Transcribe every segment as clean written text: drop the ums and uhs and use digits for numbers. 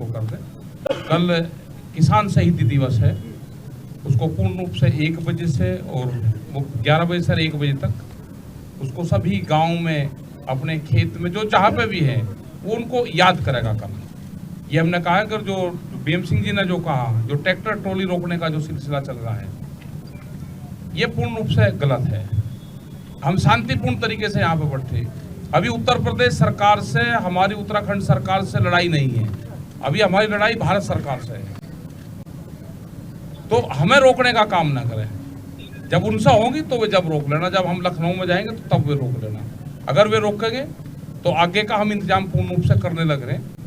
उसको कर दें। कल किसान शहीदी दिवस है, उसको पूर्ण रूप से 1 बजे से और 11 बजे से 1 बजे तक उसको सभी गांव में अपने खेत में जो जहाँ पे भी है वो उनको याद करेगा कल। ये हमने कहा अगर जो बीएम सिंह जी ने जो कहा, जो ट्रैक्टर ट्रॉली रोकने का जो सिलसिला चल रहा है, ये पूर्ण रूप से गलत है। हम शांतिपूर्ण तरीके से यहाँ पे बैठे। अभी उत्तर प्रदेश सरकार से, हमारी उत्तराखंड सरकार से लड़ाई नहीं है, अभी हमारी लड़ाई भारत सरकार से है। तो हमें रोकने का काम ना करें। जब उनसे होगी तो वे जब रोक लेना, जब हम लखनऊ में जाएंगे तो तब वे रोक लेना। अगर वे रोकेंगे तो आगे का हम इंतजाम पूर्ण रूप से करने लग रहे हैं।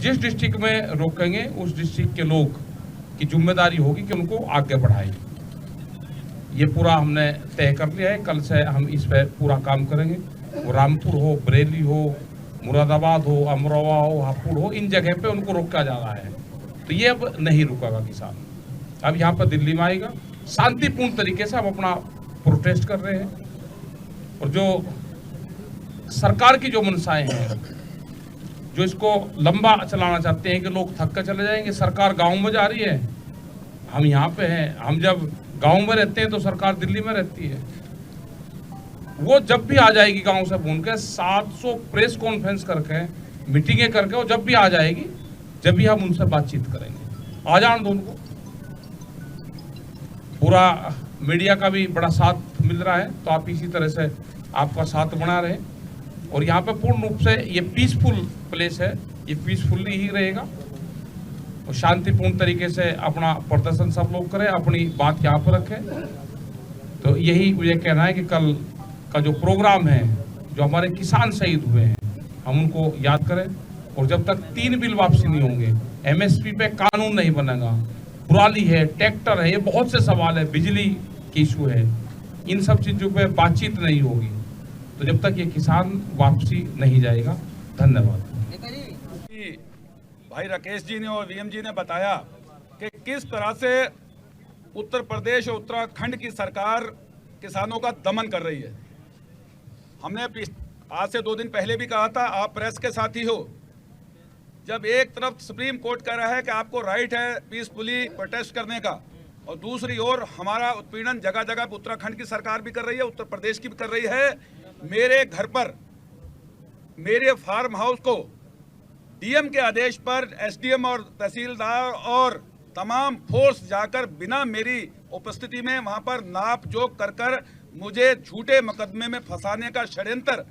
जिस डिस्ट्रिक्ट में रोकेंगे उस डिस्ट्रिक्ट के लोग की जिम्मेदारी होगी कि उनको आगे बढ़ाएं। ये पूरा हमने तय कर लिया है। कल से हम इस पर पूरा काम करेंगे। वो रामपुर हो, बरेली हो, मुरादाबाद हो, अमरोहा हो, हापुड़ हो, इन जगह पे उनको रोका जा रहा है। तो ये अब नहीं रुकेगा किसान। अब यहाँ पर दिल्ली में आएगा, शांतिपूर्ण तरीके से हम अपना प्रोटेस्ट कर रहे हैं। और जो सरकार की जो मनसाएं हैं, जो इसको लंबा चलाना चाहते हैं कि लोग थक कर चले जाएंगे, सरकार गाँव में जा रही है, हम यहाँ पे हैं। हम जब गाँव में रहते हैं तो सरकार दिल्ली में रहती है। वो जब भी आ जाएगी गाँव से फोन के 700 प्रेस कॉन्फ्रेंस करके, मीटिंगें करके, वो जब भी आ जाएगी, जब भी हम उनसे बातचीत करेंगे। आ जान दो उनको। पूरा मीडिया का भी बड़ा साथ मिल रहा है, तो आप इसी तरह से आपका साथ बना रहे। और यहाँ पे पूर्ण रूप से ये पीसफुल प्लेस है, ये पीसफुली ही रहेगा और शांतिपूर्ण तरीके से अपना प्रदर्शन सब लोग करें, अपनी बात यहाँ पर रखें। तो यही मुझे कहना है कि कल का जो प्रोग्राम है, जो हमारे किसान शहीद हुए हैं, हम उनको याद करें। और जब तक 3 बिल वापसी नहीं होंगे, एमएसपी पे कानून नहीं बनेगा, पुराली है, ट्रैक्टर है, ये बहुत से सवाल है, बिजली की इशू है, इन सब चीजों पे बातचीत नहीं होगी तो जब तक ये किसान वापसी नहीं जाएगा। धन्यवाद। भाई राकेश जी ने और वीएम जी ने बताया कि किस तरह से उत्तर प्रदेश और उत्तराखंड की सरकार किसानों का दमन कर रही है। हमने आज से 2 दिन पहले भी कहा था, आप प्रेस के साथी हो। जब एक तरफ सुप्रीम कोर्ट कह रहा है कि आपको राइट है पीसफुली प्रोटेस्ट करने का, और दूसरी ओर हमारा उत्पीड़न जगह जगह पर उत्तराखंड की सरकार भी कर रही है, उत्तर प्रदेश की भी कर रही है। मेरे घर पर, मेरे फार्म हाउस को डीएम के आदेश पर एसडीएम और तहसीलदार और तमाम फोर्स जाकर बिना मेरी उपस्थिति में वहां पर नाप जोक कर कर मुझे झूठे मुकदमे में फंसाने का षड्यंत्र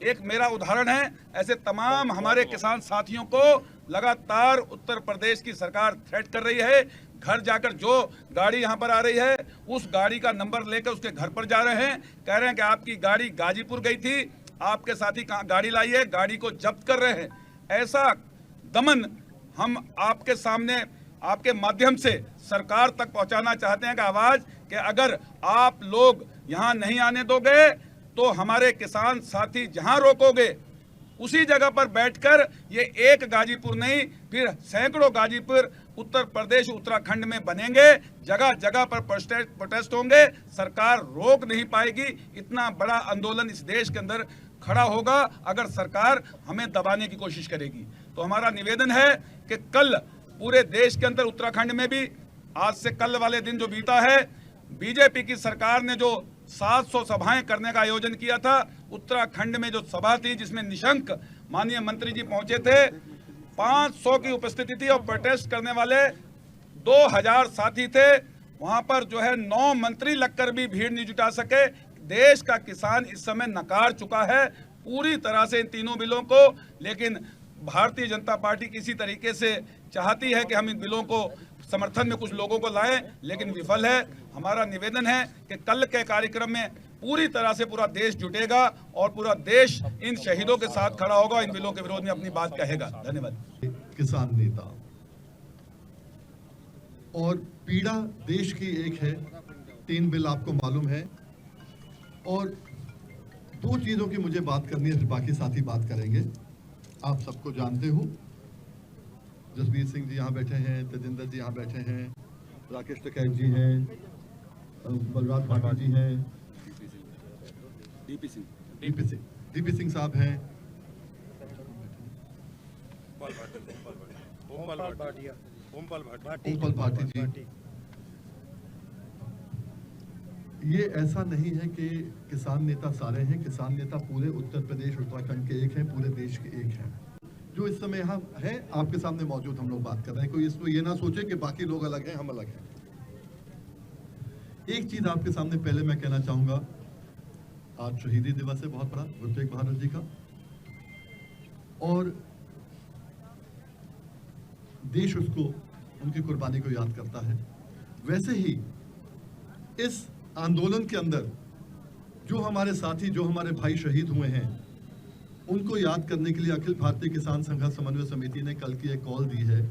एक मेरा उदाहरण है। ऐसे तमाम हमारे किसान साथियों को लगातार उत्तर प्रदेश की सरकार थ्रेट कर रही है। घर जाकर जो गाड़ी यहाँ पर आ रही है, उस गाड़ी का नंबर लेकर उसके घर पर जा रहे हैं, कह रहे हैं कि आपकी गाड़ी गाजीपुर गई थी, आपके साथी कहाँ गाड़ी लाई है, गाड़ी को जब्त कर रहे हैं। ऐसा दमन हम आपके सामने, आपके माध्यम से सरकार तक पहुंचाना चाहते हैं कि आवाज, कि अगर आप लोग यहां नहीं आने दोगे तो हमारे किसान साथी जहां रोकोगे उसी जगह पर बैठकर ये एक गाजीपुर नहीं, फिर सैकड़ों गाजीपुर उत्तर प्रदेश उत्तराखंड में बनेंगे। जगह जगह पर प्रोटेस्ट होंगे, सरकार रोक नहीं पाएगी। इतना बड़ा आंदोलन इस देश के अंदर खड़ा होगा अगर सरकार हमें दबाने की कोशिश करेगी। तो हमारा निवेदन है कि कल पूरे देश के अंदर, उत्तराखंड में भी आज से कल वाले दिन जो बीता है, बीजेपी की सरकार ने जो 700 सभाएं करने का आयोजन किया था, उत्तराखंड में जो सभा थी जिसमें निशंक माननीय मंत्री जी पहुंचे थे, 500 की उपस्थिति थी और प्रोटेस्ट करने वाले 2000 साथी थे। वहां पर जो है 9 मंत्री लगकर भी भीड़ नहीं जुटा सके। देश का किसान इस समय नकार चुका है पूरी तरह से इन तीनों बिलों को, लेकिन भारतीय जनता पार्टी किसी तरीके से चाहती है कि हम इन बिलों को समर्थन में कुछ लोगों को लाएं, लेकिन विफल है। हमारा निवेदन है कि कल के कार्यक्रम में पूरी तरह से पूरा देश जुटेगा और पूरा देश इन शहीदों के साथ खड़ा होगा, इन बिलों के विरोध में अपनी बात कहेगा। धन्यवाद। किसान नेता और पीड़ा देश की एक है, 3 बिल आपको मालूम है, और 2 चीजों की मुझे बात करनी है, बाकी साथी बात करेंगे। आप सबको जानते हो, जसबीर सिंह जी यहाँ बैठे हैं, तेजिंदर जी यहाँ बैठे हैं, राकेश टिकैत जी हैं, बलराज भाटी जी हैं, डीपी सिंह साहब हैं, ओमपल भाटी जी, ये ऐसा नहीं है कि किसान नेता सारे हैं। किसान नेता पूरे उत्तर प्रदेश उत्तराखंड के एक हैं, पूरे देश के एक हैं। जो इस समय यहाँ है आपके सामने मौजूद, हम लोग बात कर रहे हैं। कोई इसको ये ना सोचे कि बाकी लोग अलग हैं, हम अलग हैं। एक चीज आपके सामने पहले मैं कहना चाहूंगा, आज शहीदी दिवस है बहुत बड़ा गुरु तेग बहादुर जी का, और देश उसको, उनकी कुर्बानी को याद करता है। वैसे ही इस आंदोलन के अंदर जो हमारे साथी, जो हमारे भाई शहीद हुए हैं, उनको याद करने के लिए अखिल भारतीय किसान संघर्ष समन्वय समिति ने कल की एक कॉल दी है,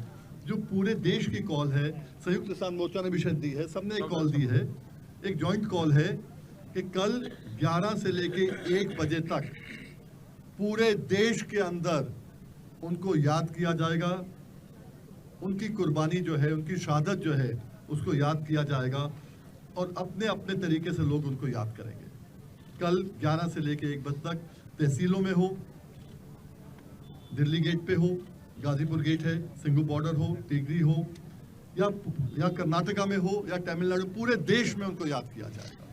जो पूरे देश की कॉल है। संयुक्त किसान मोर्चा ने भी शायद दी है, सबने एक कॉल दी है, एक जॉइंट कॉल है कि कल 11 से लेके 1 बजे तक पूरे देश के अंदर उनको याद किया जाएगा। उनकी कुर्बानी जो है, उनकी शहादत जो है, उसको याद किया जाएगा और अपने अपने तरीके से लोग उनको याद करेंगे। कल 11 से लेके 1 बजे तक तहसीलों में हो, दिल्ली गेट पे हो, गाजीपुर गेट है, सिंगू बॉर्डर हो, टिगरी हो, या कर्नाटका में हो, या तमिलनाडु, पूरे देश में उनको याद किया जाएगा।